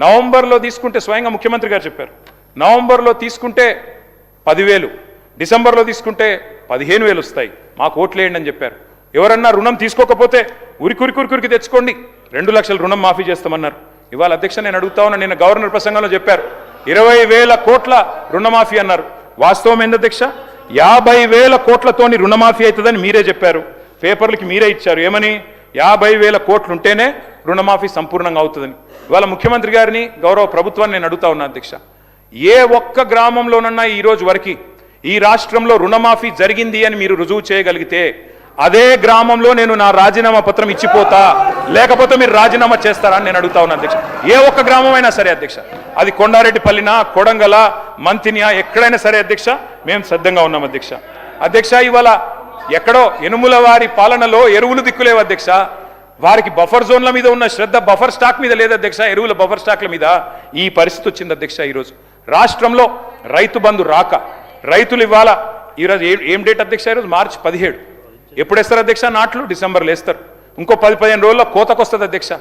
నవంబర్లో తీసుకుంటే స్వయంగా ముఖ్యమంత్రి గారు చెప్పారు, నవంబర్లో తీసుకుంటే 10,000, డిసెంబర్లో తీసుకుంటే 15,000 వస్తాయి, మాకు ఓట్లేయండి అని చెప్పారు. ఎవరన్నా రుణం తీసుకోకపోతే ఉరికి తెచ్చుకోండి, 2 లక్షల రుణం మాఫీ చేస్తామన్నారు. ఇవాళ అధ్యక్ష నేను అడుగుతా ఉన్నా, నిన్న గవర్నర్ ప్రసంగంలో చెప్పారు 20,000 కోట్ల రుణమాఫీ అన్నారు. వాస్తవం ఏంది అధ్యక్ష? 50,000 కోట్లతోని రుణమాఫీ అవుతుందని మీరే చెప్పారు, పేపర్లకి మీరే ఇచ్చారు. ఏమని? 50,000 కోట్లు ఉంటేనే రుణమాఫీ సంపూర్ణంగా అవుతుందని. ఇవాళ ముఖ్యమంత్రి గారిని, గౌరవ ప్రభుత్వాన్ని నేను అడుగుతా ఉన్నా అధ్యక్ష, ఏ ఒక్క గ్రామంలోనన్నా ఈ రోజు వరకు ఈ రాష్ట్రంలో రుణమాఫీ జరిగింది అని మీరు రుజువు చేయగలిగితే అదే గ్రామంలో నేను నా రాజీనామా పత్రం ఇచ్చిపోతా, లేకపోతే మీరు రాజీనామా చేస్తారా అని నేను అడుగుతా ఉన్నా అధ్యక్ష. ఏ ఒక్క గ్రామం అయినా సరే అధ్యక్ష, అది కొండారెడ్డిపల్లినా, కొడంగల, మంతినియా, ఎక్కడైనా సరే అధ్యక్ష, మేము సిద్ధంగా ఉన్నాం అధ్యక్ష. అధ్యక్ష ఇవాళ ఎక్కడో యనుముల వారి పాలనలో ఎరువులు దిక్కులేవు అధ్యక్ష, వారికి బఫర్ జోన్ల మీద ఉన్న శ్రద్ధ బఫర్ స్టాక్ మీద లేదు అధ్యక్ష, ఎరువుల బఫర్ స్టాక్ల మీద ఈ పరిస్థితి వచ్చింది అధ్యక్ష. ఈరోజు రాష్ట్రంలో రైతు బంధు రాక రైతులు ఇవాళ ఈరోజు ఏం డేట్ అధ్యక్ష? ఈరోజు మార్చి 17. ఎప్పుడు వేస్తారు అధ్యక్ష నాట్లు? డిసెంబర్లో వేస్తారు. ఇంకో 10-15 రోజుల్లో కోతకు వస్తుంది అధ్యక్ష.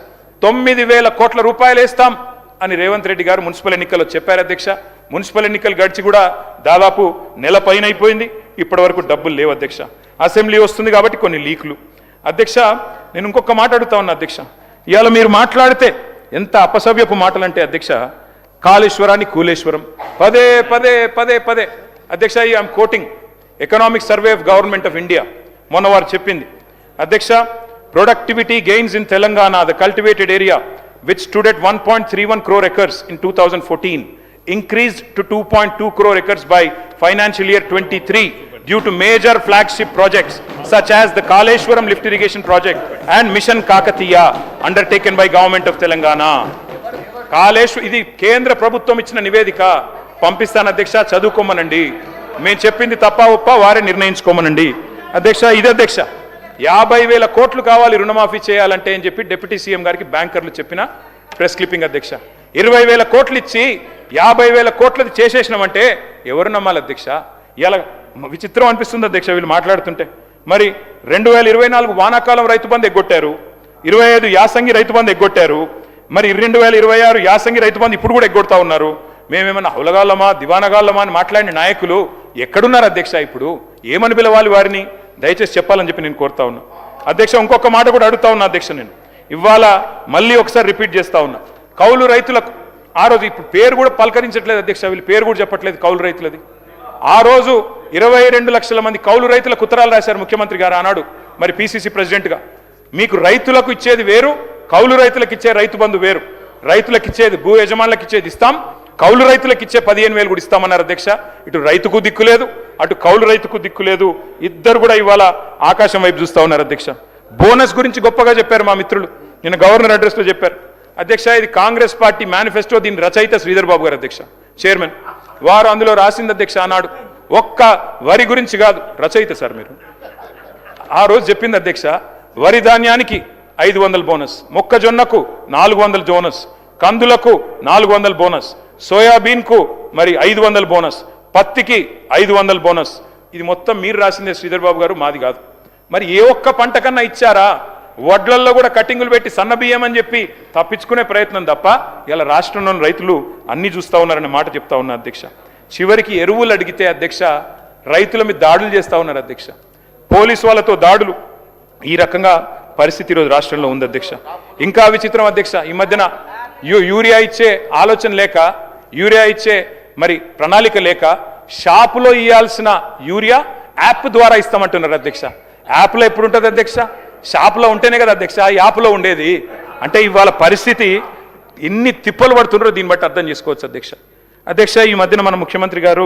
9,000 కోట్ల రూపాయలు వేస్తాం అని రేవంత్ రెడ్డి గారు మున్సిపల్ ఎన్నికల్లో చెప్పారు అధ్యక్ష. మున్సిపల్ ఎన్నికలు గడిచి కూడా దాదాపు నెల పైన అయిపోయింది, ఇప్పటి వరకు డబ్బులు లేవు అధ్యక్ష. అసెంబ్లీ వస్తుంది కాబట్టి కొన్ని లీకులు. అధ్యక్ష నేను ఇంకొక మాట అడుగుతా ఉన్నా అధ్యక్ష, ఇవాళ మీరు మాట్లాడితే ఎంత అపసవ్యపు మాటలు అంటే అధ్యక్ష, కాళేశ్వరాన్ని కూలేశ్వరం పదే పదే పదే పదే అధ్యక్ష. I'm quoting economic survey of government of India, మొన్న వారు చెప్పింది అధ్యక్ష, productivity gains in Telangana, the cultivated area which stood at 1.31 crore acres in 2014 increased to 2.2 crore acres by financial year 23 due to major flagship projects such as the Kaleshwaram lift irrigation project and Mission Kakatiya undertaken by government of Telangana. ఇది కేంద్ర ప్రభుత్వం ఇచ్చిన నివేదిక, పంపిస్తాను అధ్యక్ష, చదువుకోమనండి. మేము చెప్పింది తప్ప ఒప్ప వారే నిర్ణయించుకోమనండి అధ్యక్ష. ఇది అధ్యక్ష 50,000 కోట్లు కావాలి రుణమాఫీ చేయాలంటే అని చెప్పి డిప్యూటీ సీఎం గారికి బ్యాంకర్లు చెప్పిన ప్రెస్ క్లిప్పింగ్ అధ్యక్ష. 20,000 కోట్లు ఇచ్చి 50,000 కోట్లది చేసేసినామంటే ఎవరు నమ్మాలి అధ్యక్ష? ఇలా విచిత్రం అనిపిస్తుంది అధ్యక్ష వీళ్ళు మాట్లాడుతుంటే. మరి 2024 వానాకాలం రైతు బంధు ఎగ్గొట్టారు, 25 యాసంగి రైతు బంధు ఎగ్గొట్టారు, మరి 2026 యాసంగి రైతు బంధు ఇప్పుడు కూడా ఎగ్గొడతా ఉన్నారు. మేమేమన్నా హౌలగాళ్ళమా దివానగాళ్ళమా అని మాట్లాడిన నాయకులు ఎక్కడున్నారు అధ్యక్ష? ఇప్పుడు ఏమని పిలవాలి వారిని? దయచేసి చెప్పాలని చెప్పి నేను కోరుతా ఉన్నా అధ్యక్ష. ఇంకొక మాట కూడా అడుగుతా ఉన్నా అధ్యక్ష, నేను ఇవాళ మళ్ళీ ఒకసారి రిపీట్ చేస్తా ఉన్నా. కౌలు రైతులకు ఆ రోజు, ఇప్పుడు పేరు కూడా పలకరించట్లేదు అధ్యక్ష, వీళ్ళు పేరు కూడా చెప్పట్లేదు కౌలు రైతులది. ఆ రోజు 22 లక్షల మంది కౌలు రైతులకు ఉత్తరాలు రాశారు ముఖ్యమంత్రి గారు ఆనాడు, మరి పిసిసి ప్రెసిడెంట్గా. మీకు రైతులకు ఇచ్చేది వేరు, కౌలు రైతులకు ఇచ్చే రైతు బంధు వేరు. రైతులకు ఇచ్చేది, భూ యజమానులకు ఇచ్చేది ఇస్తాం, కౌలు రైతులకు ఇచ్చే 15,000 కూడా ఇస్తామన్నారు అధ్యక్ష. ఇటు రైతుకు దిక్కు లేదు, అటు కౌలు రైతుకు దిక్కు లేదు, ఇద్దరు కూడా ఇవాళ ఆకాశం వైపు చూస్తూ ఉన్నారు అధ్యక్ష. బోనస్ గురించి గొప్పగా చెప్పారు మా మిత్రులు, నిన్న గవర్నర్ అడ్రస్లో చెప్పారు అధ్యక్ష. ఇది కాంగ్రెస్ పార్టీ మేనిఫెస్టో, దీని రచయిత శ్రీధర్ బాబు గారు అధ్యక్ష, చైర్మన్. వారు అందులో రాసింది అధ్యక్ష ఆనాడు, ఒక్క వరి గురించి కాదు, రచయిత సార్ మీరు. ఆ రోజు చెప్పింది అధ్యక్ష, వరి ధాన్యానికి 500 బోనస్, మొక్కజొన్నకు 400 బోనస్, కందులకు 400 బోనస్, సోయాబీన్కు మరి 500 బోనస్, పత్తికి 500 బోనస్. ఇది మొత్తం మీరు రాసిందే శ్రీధర్ బాబు గారు, మాది కాదు. మరి ఏ ఒక్క పంట కన్నా ఇచ్చారా? వడ్లల్లో కూడా కట్టింగులు పెట్టి సన్న బియ్యం అని చెప్పి తప్పించుకునే ప్రయత్నం తప్ప ఇలా రాష్ట్రంలోని రైతులు అన్నీ చూస్తూ ఉన్నారనే మాట చెప్తా ఉన్నా అధ్యక్ష. చివరికి ఎరువులు అడిగితే అధ్యక్ష రైతుల మీద దాడులు చేస్తూ ఉన్నారు అధ్యక్ష, పోలీసు వాళ్ళతో దాడులు. ఈ రకంగా పరిస్థితి ఈరోజు రాష్ట్రంలో ఉంది అధ్యక్ష. ఇంకా విచిత్రం అధ్యక్ష, ఈ మధ్యన యూరియా ఇచ్చే ఆలోచన లేక, యూరియా ఇచ్చే మరి ప్రణాళిక లేక, షాపులో ఇవ్వాల్సిన యూరియా యాప్ ద్వారా ఇస్తామంటున్నారు అధ్యక్ష. యాప్లో ఎప్పుడు ఉంటుంది అధ్యక్ష? షాపులో ఉంటేనే కదా అధ్యక్ష యాప్లో ఉండేది. అంటే ఇవాళ పరిస్థితి ఎన్ని తిప్పలు పడుతున్నారో దీన్ని బట్టి అర్థం చేసుకోవచ్చు అధ్యక్ష. అధ్యక్ష ఈ మధ్యన మన ముఖ్యమంత్రి గారు